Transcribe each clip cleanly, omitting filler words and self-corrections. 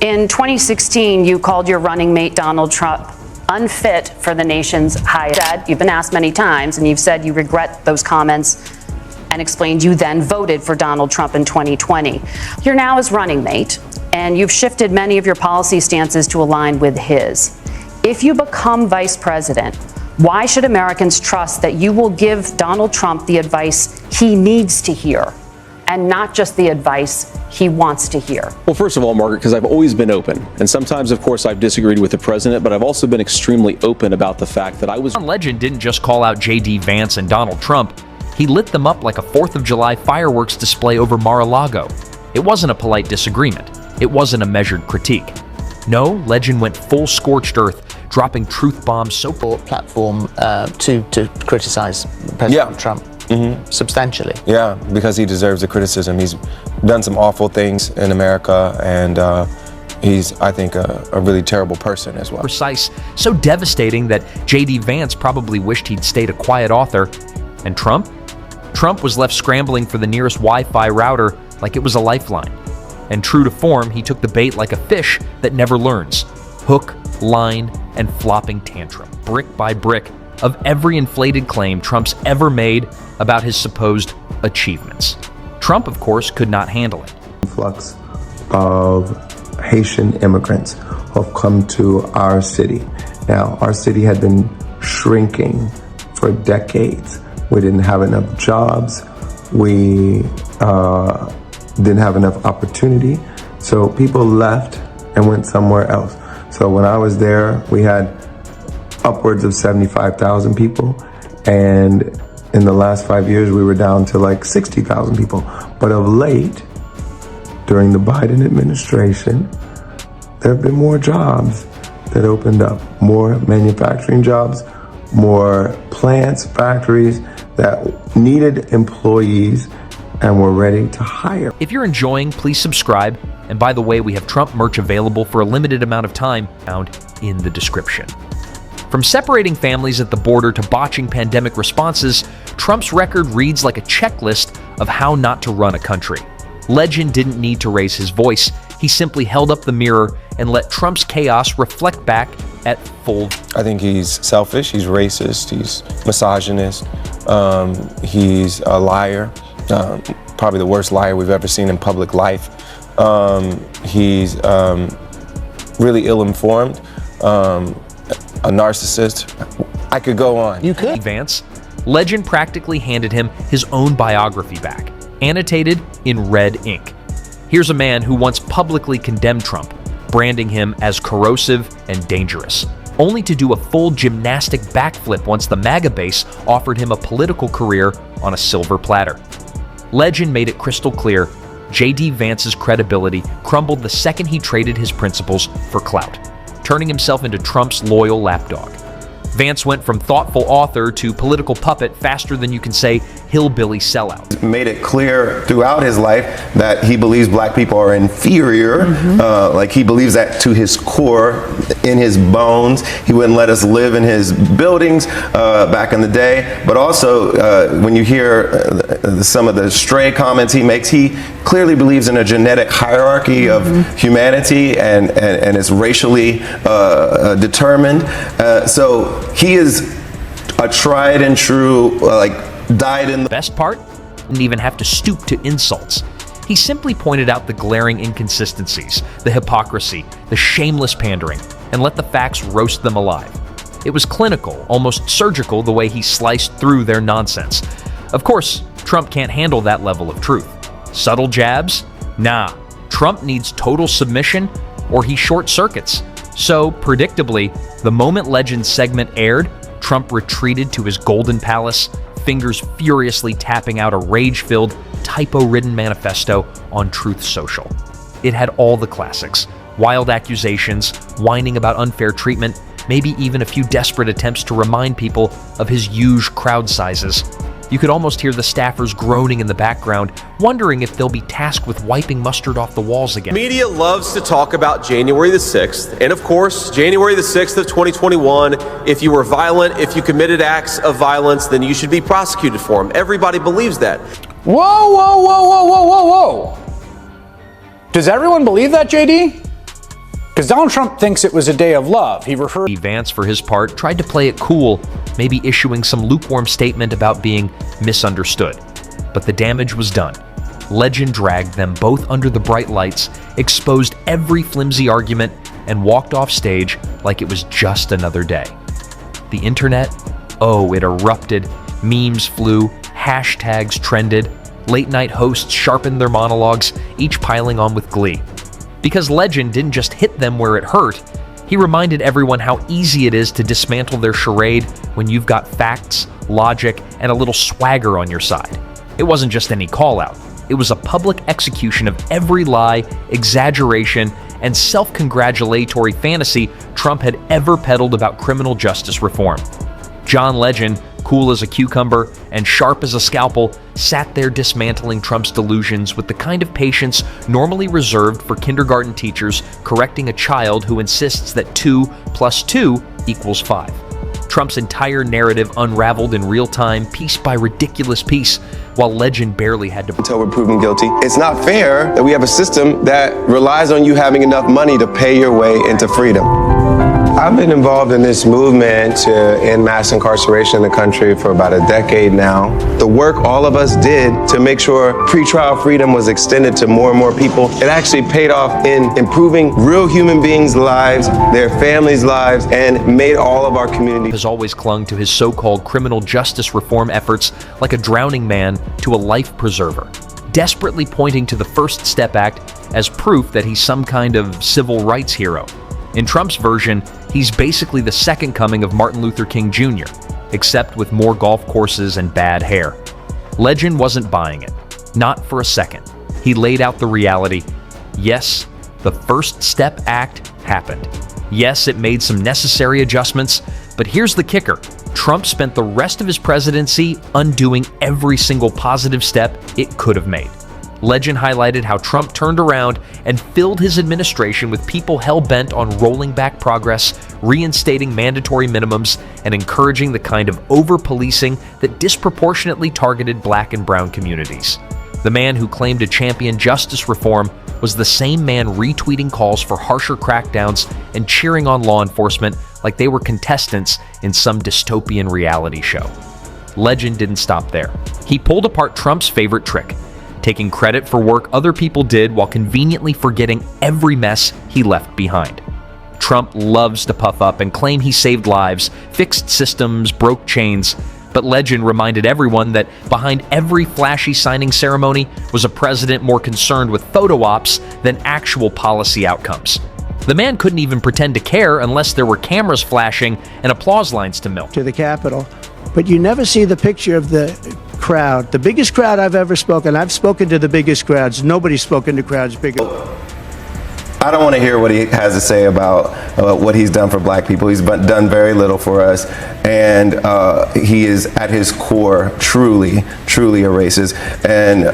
In 2016, you called your running mate Donald Trump unfit for the nation's highest. You've been asked many times, and you've said you regret those comments and explained you then voted for Donald Trump in 2020. You're now his running mate, and you've shifted many of your policy stances to align with his. If you become vice president, why should Americans trust that you will give Donald Trump the advice he needs to hear and not just the advice he wants to hear? Well, first of all, Margaret, because I've always been open. And sometimes, of course, I've disagreed with the president, but I've also been extremely open about the fact that I was... Legend didn't just call out J.D. Vance and Donald Trump. He lit them up like a 4th of July fireworks display over Mar-a-Lago. It wasn't a polite disagreement. It wasn't a measured critique. No, Legend went full scorched earth, dropping truth bombs so... platform to criticize President Trump substantially. Yeah, because he deserves the criticism. He's done some awful things in America, and he's, I think, a really terrible person as well. Precise, so devastating that J.D. Vance probably wished he'd stayed a quiet author. And Trump? Trump was left scrambling for the nearest Wi-Fi router like it was a lifeline. And true to form, he took the bait like a fish that never learns. Hook, line, and flopping tantrum, brick by brick, of every inflated claim Trump's ever made about his supposed achievements. Trump, of course, could not handle it. Influx of Haitian immigrants who have come to our city. Now, our city had been shrinking for decades. We didn't have enough jobs. We didn't have enough opportunity. So people left and went somewhere else. So when I was there, we had upwards of 75,000 people. And in the last 5 years, we were down to like 60,000 people. But of late, during the Biden administration, there have been more jobs that opened up, more manufacturing jobs, more plants, factories that needed employees and were ready to hire. If you're enjoying, please subscribe. And by the way, we have Trump merch available for a limited amount of time, found in the description. From separating families at the border to botching pandemic responses, Trump's record reads like a checklist of how not to run a country. Legend didn't need to raise his voice. He simply held up the mirror and let Trump's chaos reflect back at full. I think he's selfish, he's racist, he's misogynist, he's a liar, probably the worst liar we've ever seen in public life. He's really ill-informed, a narcissist. I could go on. You could. Vance, Legend practically handed him his own biography back, annotated in red ink. Here's a man who once publicly condemned Trump, branding him as corrosive and dangerous, only to do a full gymnastic backflip once the MAGA base offered him a political career on a silver platter. Legend made it crystal clear J.D. Vance's credibility crumbled the second he traded his principles for clout, turning himself into Trump's loyal lapdog. Vance went from thoughtful author to political puppet faster than you can say hillbilly sellout. Made it clear throughout his life that he believes black people are inferior. Like he believes that to his core, in his bones. He wouldn't let us live in his buildings back in the day. But also, when you hear some of the stray comments he makes, he clearly believes in a genetic hierarchy of humanity and is racially determined. So he is a tried and true, died in the... Best part? Didn't even have to stoop to insults. He simply pointed out the glaring inconsistencies, the hypocrisy, the shameless pandering, and let the facts roast them alive. It was clinical, almost surgical, the way he sliced through their nonsense. Of course, Trump can't handle that level of truth. Subtle jabs? Nah. Trump needs total submission or he short circuits. So, predictably, the moment Legend's segment aired, Trump retreated to his golden palace, fingers furiously tapping out a rage-filled, typo-ridden manifesto on Truth Social. It had all the classics: wild accusations, whining about unfair treatment, maybe even a few desperate attempts to remind people of his huge crowd sizes. You could almost hear the staffers groaning in the background, wondering if they'll be tasked with wiping mustard off the walls again. Media loves to talk about January the 6th, and of course, January the 6th of 2021, if you were violent, if you committed acts of violence, then you should be prosecuted for them. Everybody believes that. Whoa, whoa, whoa, whoa, whoa, whoa, whoa. Does everyone believe that, JD? Because Donald Trump thinks it was a day of love. He rehearsed. Vance, for his part, tried to play it cool, maybe issuing some lukewarm statement about being misunderstood. But the damage was done. Legend dragged them both under the bright lights, exposed every flimsy argument, and walked off stage like it was just another day. The internet? Oh, it erupted. Memes flew, hashtags trended, late-night hosts sharpened their monologues, each piling on with glee. Because Legend didn't just hit them where it hurt, he reminded everyone how easy it is to dismantle their charade when you've got facts, logic, and a little swagger on your side. It wasn't just any call-out. It was a public execution of every lie, exaggeration, and self-congratulatory fantasy Trump had ever peddled about criminal justice reform. John Legend, cool as a cucumber and sharp as a scalpel, sat there dismantling Trump's delusions with the kind of patience normally reserved for kindergarten teachers correcting a child who insists that 2 + 2 = 5. Trump's entire narrative unraveled in real time, piece by ridiculous piece, while Legend barely had to Until we're proven guilty. It's not fair that we have a system that relies on you having enough money to pay your way into freedom. I've been involved in this movement to end mass incarceration in the country for about a decade now. The work all of us did to make sure pretrial freedom was extended to more and more people, it actually paid off in improving real human beings' lives, their families' lives, and made all of our communities. has always clung to his so-called criminal justice reform efforts like a drowning man to a life preserver, desperately pointing to the First Step Act as proof that he's some kind of civil rights hero. In Trump's version, he's basically the second coming of Martin Luther King Jr., except with more golf courses and bad hair. Legend wasn't buying it. Not for a second. He laid out the reality. Yes, the First Step Act happened. Yes, it made some necessary adjustments, but here's the kicker. Trump spent the rest of his presidency undoing every single positive step it could have made. Legend highlighted how Trump turned around and filled his administration with people hell-bent on rolling back progress, reinstating mandatory minimums, and encouraging the kind of over-policing that disproportionately targeted black and brown communities. The man who claimed to champion justice reform was the same man retweeting calls for harsher crackdowns and cheering on law enforcement like they were contestants in some dystopian reality show. Legend didn't stop there. He pulled apart Trump's favorite trick, taking credit for work other people did while conveniently forgetting every mess he left behind. Trump loves to puff up and claim he saved lives, fixed systems, broke chains, but Legend reminded everyone that behind every flashy signing ceremony was a president more concerned with photo ops than actual policy outcomes. The man couldn't even pretend to care unless there were cameras flashing and applause lines to milk. To the Capitol, but you never see the picture of the crowd. The biggest crowd I've ever spoken. I've spoken to the biggest crowds. Nobody's spoken to crowds bigger. I don't want to hear what he has to say about what he's done for black people. He's done very little for us, and he is at his core truly a racist. And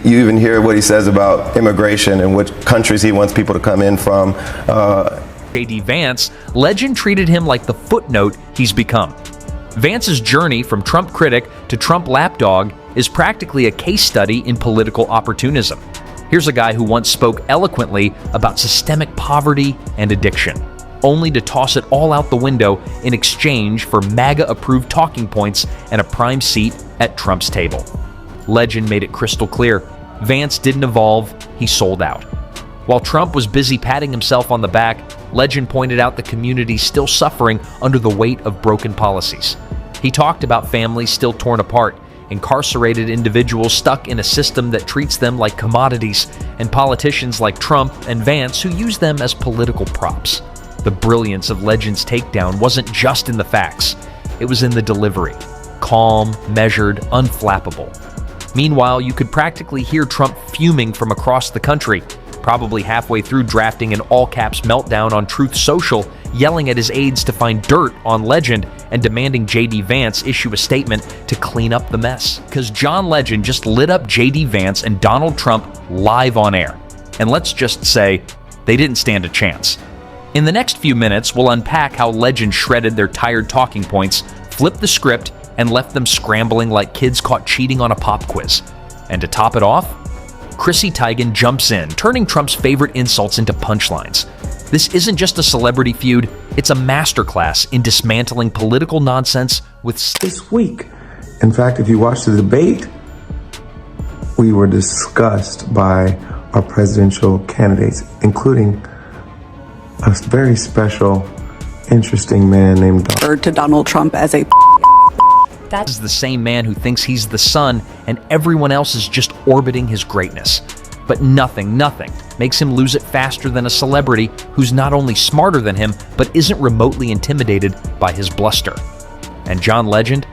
you even hear what he says about immigration and which countries he wants people to come in from. J.D. Vance, Legend treated him like the footnote he's become. Vance's journey from Trump critic to Trump lapdog is practically a case study in political opportunism. Here's a guy who once spoke eloquently about systemic poverty and addiction, only to toss it all out the window in exchange for MAGA-approved talking points and a prime seat at Trump's table. Legend made it crystal clear. Vance didn't evolve, he sold out. While Trump was busy patting himself on the back, Legend pointed out the community still suffering under the weight of broken policies. He talked about families still torn apart, incarcerated individuals stuck in a system that treats them like commodities, and politicians like Trump and Vance who use them as political props. The brilliance of Legend's takedown wasn't just in the facts, it was in the delivery. Calm, measured, unflappable. Meanwhile, you could practically hear Trump fuming from across the country, probably halfway through drafting an all-caps meltdown on Truth Social, yelling at his aides to find dirt on Legend and demanding J.D. Vance issue a statement to clean up the mess. Because John Legend just lit up J.D. Vance and Donald Trump live on air. And let's just say, they didn't stand a chance. In the next few minutes, we'll unpack how Legend shredded their tired talking points, flipped the script, and left them scrambling like kids caught cheating on a pop quiz. And to top it off, Chrissy Teigen jumps in, turning Trump's favorite insults into punchlines. This isn't just a celebrity feud, it's a masterclass in dismantling political nonsense with this week. In fact, if you watch the debate, we were discussed by our presidential candidates, including a very special, interesting man named to Donald Trump as a That's the same man who thinks he's the sun and everyone else is just orbiting his greatness. But nothing makes him lose it faster than a celebrity who's not only smarter than him, but isn't remotely intimidated by his bluster. And John Legend?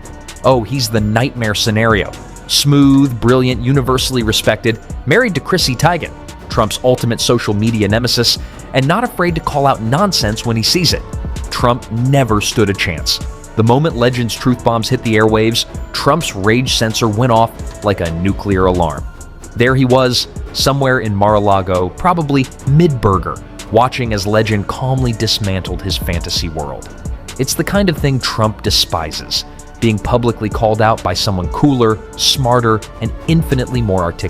Oh, he's the nightmare scenario. Smooth, brilliant, universally respected, married to Chrissy Teigen, Trump's ultimate social media nemesis, and not afraid to call out nonsense when he sees it. Trump never stood a chance. The moment Legend's truth bombs hit the airwaves, Trump's rage sensor went off like a nuclear alarm. There he was, somewhere in Mar-a-Lago, probably mid-burger, watching as Legend calmly dismantled his fantasy world. It's the kind of thing Trump despises, being publicly called out by someone cooler, smarter, and infinitely more articulate.